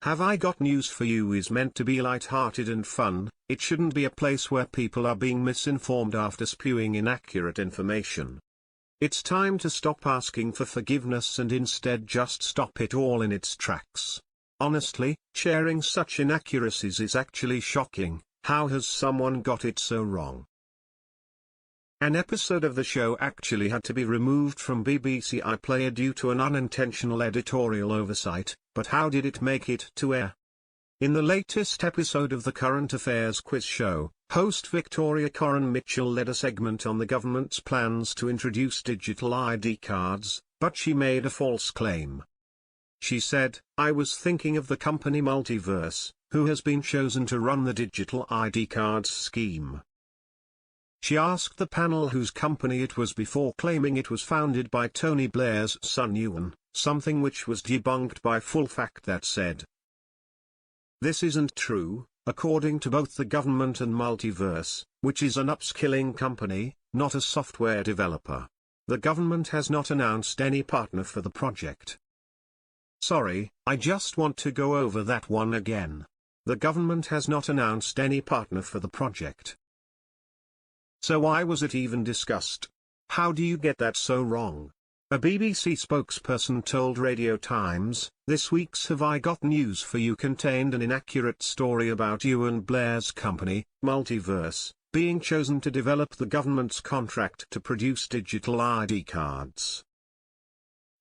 Have I Got News for You is meant to be light-hearted and fun. It shouldn't be a place where people are being misinformed after spewing inaccurate information. It's time to stop asking for forgiveness and instead just stop it all in its tracks. Honestly, sharing such inaccuracies is actually shocking. How has someone got it so wrong? An episode of the show actually had to be removed from BBC iPlayer due to an unintentional editorial oversight, but how did it make it to air? In the latest episode of the Current Affairs quiz show, host Victoria Coren Mitchell led a segment on the government's plans to introduce digital ID cards, but she made a false claim. She said, "I was thinking of the company Multiverse, who has been chosen to run the digital ID cards scheme." She asked the panel whose company it was before claiming it was founded by Tony Blair's son Ewan, something which was debunked by Full Fact that said, "This isn't true, according to both the government and Multiverse, which is an upskilling company, not a software developer. The government has not announced any partner for the project." Sorry, I just want to go over that one again. The government has not announced any partner for the project. So why was it even discussed? How do you get that so wrong? A BBC spokesperson told Radio Times, "This week's Have I Got News for You contained an inaccurate story about Ewan Blair's company, Multiverse, being chosen to develop the government's contract to produce digital ID cards.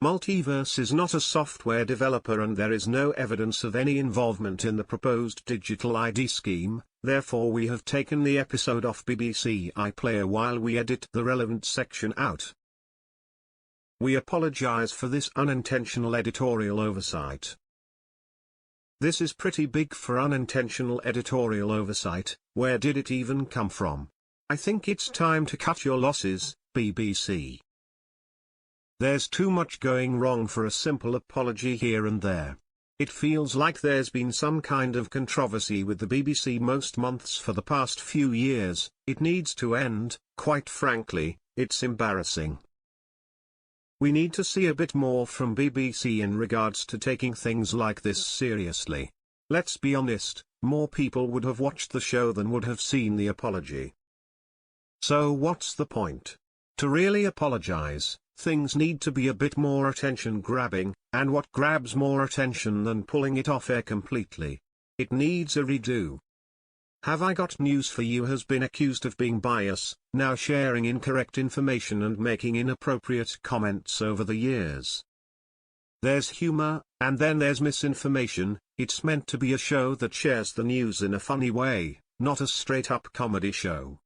Multiverse is not a software developer and there is no evidence of any involvement in the proposed digital ID scheme, therefore we have taken the episode off BBC iPlayer while we edit the relevant section out. We apologize for this unintentional editorial oversight." This is pretty big for unintentional editorial oversight. Where did it even come from? I think it's time to cut your losses, BBC. There's too much going wrong for a simple apology here and there. It feels like there's been some kind of controversy with the BBC most months for the past few years. It needs to end, quite frankly, it's embarrassing. We need to see a bit more from BBC in regards to taking things like this seriously. Let's be honest, more people would have watched the show than would have seen the apology. So what's the point? To really apologize, things need to be a bit more attention-grabbing, and what grabs more attention than pulling it off air completely? It needs a redo. Have I Got News for You has been accused of being biased, now sharing incorrect information and making inappropriate comments over the years. There's humor, and then there's misinformation. It's meant to be a show that shares the news in a funny way, not a straight-up comedy show.